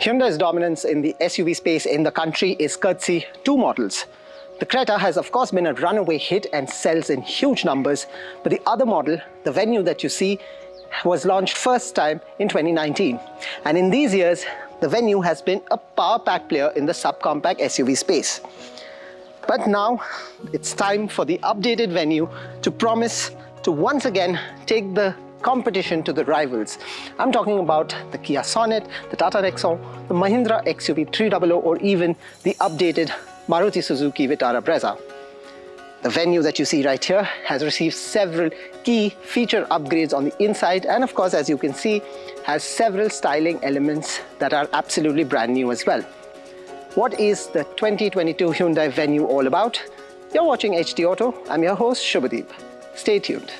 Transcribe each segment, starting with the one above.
Hyundai's dominance in the SUV space in the country is courtesy two models. The Creta has of course been a runaway hit and sells in huge numbers, but the other model, the Venue that you see, was launched first time in 2019. And in these years, the Venue has been a power pack player in the subcompact SUV space. But now it's time for the updated Venue to promise to once again take the competition to the rivals. I'm talking about the Kia Sonet, the Tata Nexon, the Mahindra XUV 300, or even the updated Maruti Suzuki Vitara Brezza. The Venue that you see right here has received several key feature upgrades on the inside, and of course, as you can see, has several styling elements that are absolutely brand new as well. What is the 2022 Hyundai Venue all about? You're watching HT Auto. I'm your host Shubhadeep. Stay tuned.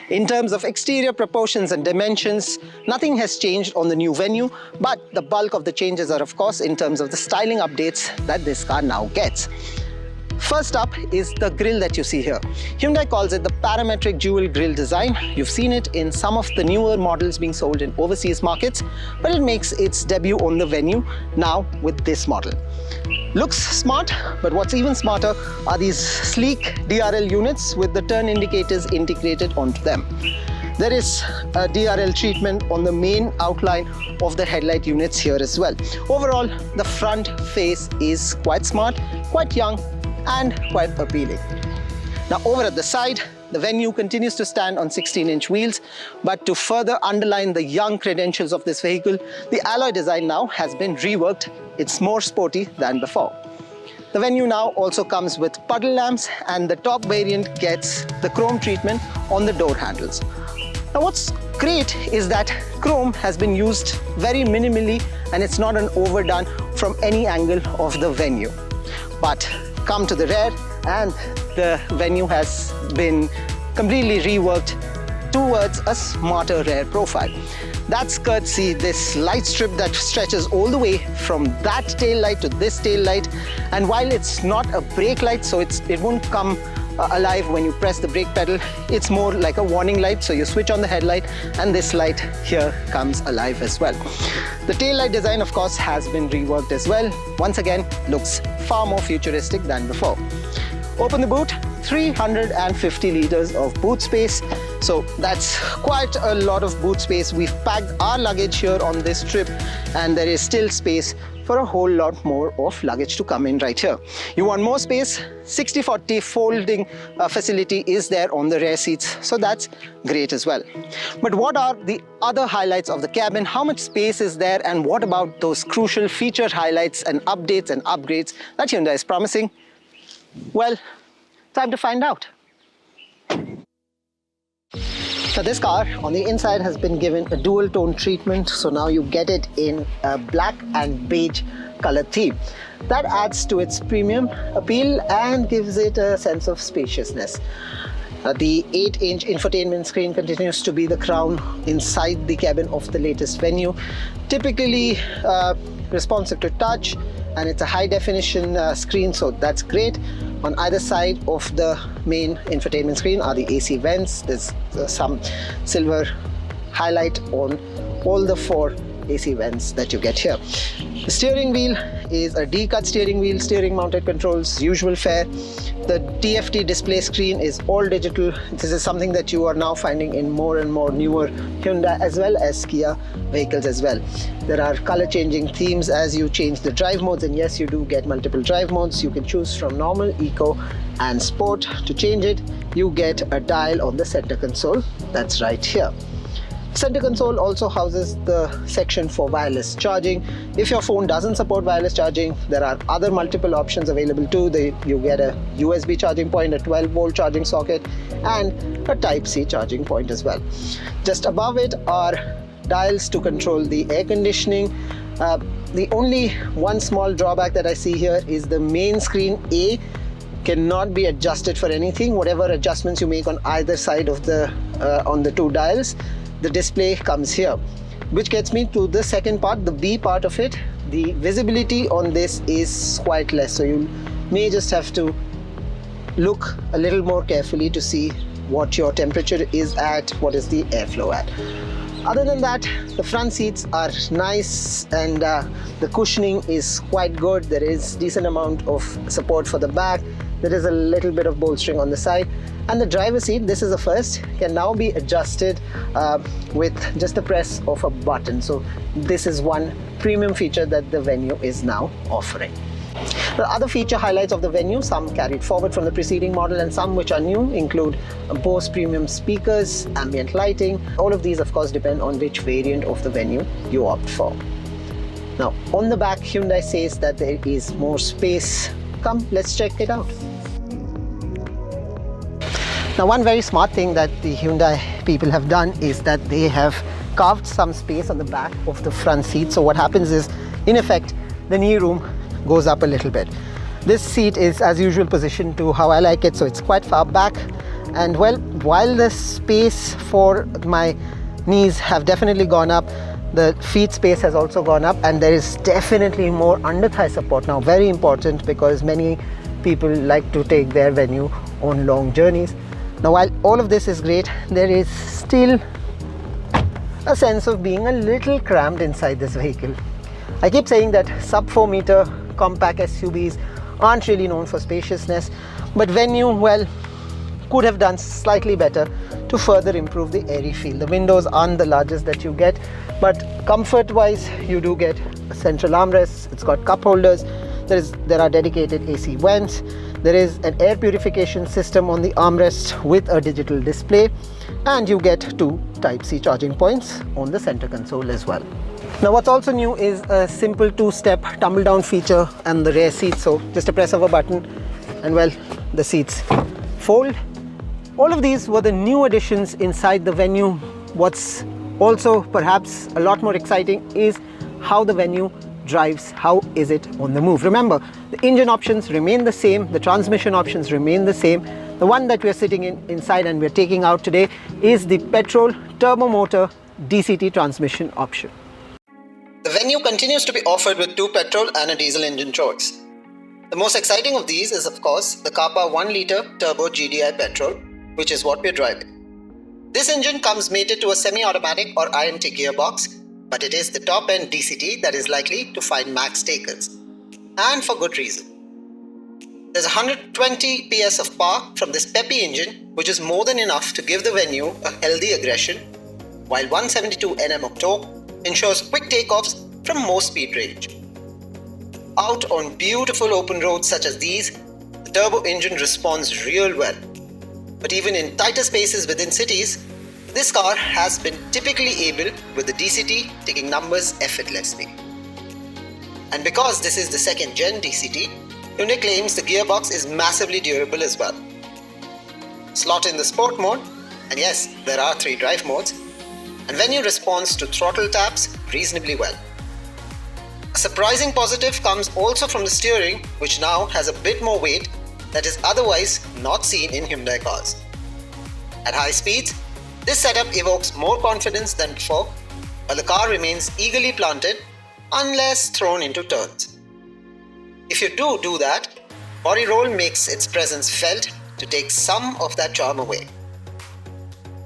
In terms of exterior proportions and dimensions, nothing has changed on the new Venue, but the bulk of the changes are of course in terms of the styling updates that this car now gets. First up is the grille that you see here. Hyundai calls it the parametric dual grille design. You've seen it in some of the newer models being sold in overseas markets, but it makes its debut on the Venue now with this model. Looks smart, but what's even smarter are these sleek DRL units with the turn indicators integrated onto them. There is a DRL treatment on the main outline of the headlight units here as well. Overall, the front face is quite smart, quite young, and quite appealing. Now over at the side, the Venue continues to stand on 16-inch wheels, but to further underline the young credentials of this vehicle, the alloy design now has been reworked. It's more sporty than before. The Venue now also comes with puddle lamps, and the top variant gets the chrome treatment on the door handles. Now what's great is that chrome has been used very minimally, and it's not an overdone from any angle of the Venue. But come to the rear, and the Venue has been completely reworked towards a smarter rear profile. That's courtesy this light strip that stretches all the way from that tail light to this tail light, and while it's not a brake light, so it won't come alive when you press the brake pedal, it's more like a warning light, so you switch on the headlight and this light here comes alive as well. The tail light design of course has been reworked as well. Once again, looks far more futuristic than before. Open the boot, 350 liters of boot space, so that's quite a lot of boot space. We've packed our luggage here on this trip, and there is still space for a whole lot more of luggage to come in right here. You want more space? 60/40 folding facility is there on the rear seats, so that's great as well. But what are the other highlights of the cabin? How much space is there, and what about those crucial feature highlights and updates and upgrades that Hyundai is promising? Well, time to find out. So this car on the inside has been given a dual tone treatment, so now you get it in a black and beige color theme. That adds to its premium appeal and gives it a sense of spaciousness. The 8-inch infotainment screen continues to be the crown inside the cabin of the latest Venue. Typically responsive to touch, and it's a high definition screen, so that's great. On either side of the main infotainment screen are the AC vents. There's some silver highlight on all the 4 AC vents that you get here. The steering wheel is a D-cut steering wheel, steering mounted controls, usual fare. The TFT display screen is all digital. This is something that you are now finding in more and more newer Hyundai as well as Kia vehicles as well. There are color changing themes as you change the drive modes, and yes, you do get multiple drive modes. You can choose from normal, eco and sport. To change it, you get a dial on the center console. That's right here. Center console also houses the section for wireless charging. If your phone doesn't support wireless charging, there are other multiple options available too. You get a USB charging point, a 12-volt charging socket, and a Type-C charging point as well. Just above it are dials to control the air conditioning. The only one small drawback that I see here is the main screen A cannot be adjusted for anything. Whatever adjustments you make on either side of on the two dials, the display comes here. Which gets me to the second part, the B part of it. The visibility on this is quite less, so you may just have to look a little more carefully to see what your temperature is at, what is the airflow at. Other than that, the front seats are nice, and the cushioning is quite good. There is decent amount of support for the back. There is a little bit of bolstering on the side, and the driver's seat, this is the first, can now be adjusted with just the press of a button. So this is one premium feature that the Venue is now offering. The other feature highlights of the Venue, some carried forward from the preceding model and some which are new, include Bose premium speakers, ambient lighting. All of these of course depend on which variant of the Venue you opt for. Now on the back, Hyundai says that there is more space. Come, let's check it out. Now one very smart thing that the Hyundai people have done is that they have carved some space on the back of the front seat. So what happens is, in effect, the knee room goes up a little bit. This seat is as usual positioned to how I like it, so it's quite far back. And well, while the space for my knees have definitely gone up, the feet space has also gone up, and there is definitely more under thigh support now. Very important, because many people like to take their Venue on long journeys. Now while all of this is great, there is still a sense of being a little cramped inside this vehicle. I keep saying that sub 4 meter compact SUVs aren't really known for spaciousness, but Venue, well, could have done slightly better to further improve the airy feel. The windows aren't the largest that you get, but comfort wise you do get a central armrest. It's got cup holders, there are dedicated AC vents, there is an air purification system on the armrest with a digital display, and you get two Type-C charging points on the center console as well. Now what's also new is a simple two-step tumble down feature and the rear seat. So just a press of a button and well, the seats fold. All of these were the new additions inside the Venue. What's also perhaps a lot more exciting is how the Venue drives. How is it on the move? Remember, the engine options remain the same, the transmission options remain the same. The one that we're sitting inside and we're taking out today is the petrol turbo motor DCT transmission option. The Venue continues to be offered with two petrol and a diesel engine choice. The most exciting of these is of course the Kappa 1 litre turbo GDI petrol, which is what we're driving. This engine comes mated to a semi-automatic or IMT gearbox, but it is the top-end DCT that is likely to find max takers. And for good reason. There's 120 PS of power from this peppy engine, which is more than enough to give the Venue a healthy aggression, while 172 Nm of torque ensures quick takeoffs from most speed range. Out on beautiful open roads such as these, the turbo engine responds real well. But even in tighter spaces within cities, this car has been typically able with the DCT taking numbers effortlessly. And because this is the second gen DCT, Hyundai claims the gearbox is massively durable as well. Slot in the sport mode, and yes, there are 3 drive modes, and Venue responds to throttle taps reasonably well. A surprising positive comes also from the steering, which now has a bit more weight that is otherwise not seen in Hyundai cars. At high speeds, this setup evokes more confidence than before, while the car remains eagerly planted unless thrown into turns. If you do that, body roll makes its presence felt to take some of that charm away.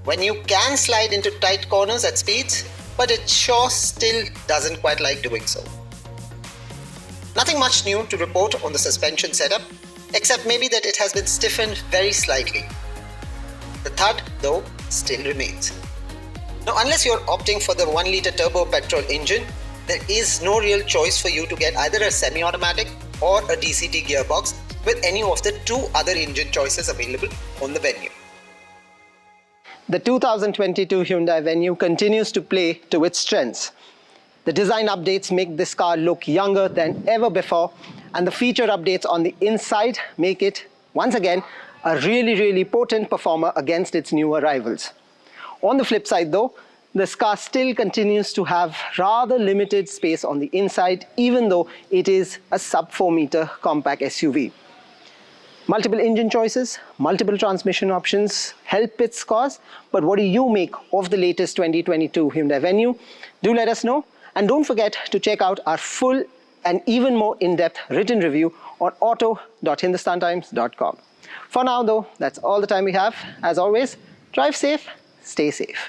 When you can slide into tight corners at speeds, but it sure still doesn't quite like doing so. Nothing much new to report on the suspension setup, except maybe that it has been stiffened very slightly. The thud, though, still remains. Now, unless you're opting for the 1 litre turbo petrol engine, there is no real choice for you to get either a semi-automatic or a DCT gearbox with any of the 2 other engine choices available on the Venue. The 2022 Hyundai Venue continues to play to its strengths. The design updates make this car look younger than ever before, and the feature updates on the inside make it, once again, a really potent performer against its newer rivals. On the flip side though, this car still continues to have rather limited space on the inside, even though it is a sub 4-meter compact SUV. Multiple engine choices, multiple transmission options help its cause, but what do you make of the latest 2022 Hyundai Venue? Do let us know, and don't forget to check out our full and even more in-depth written review on auto.hindustantimes.com. For now though, that's all the time we have. As always, drive safe, stay safe.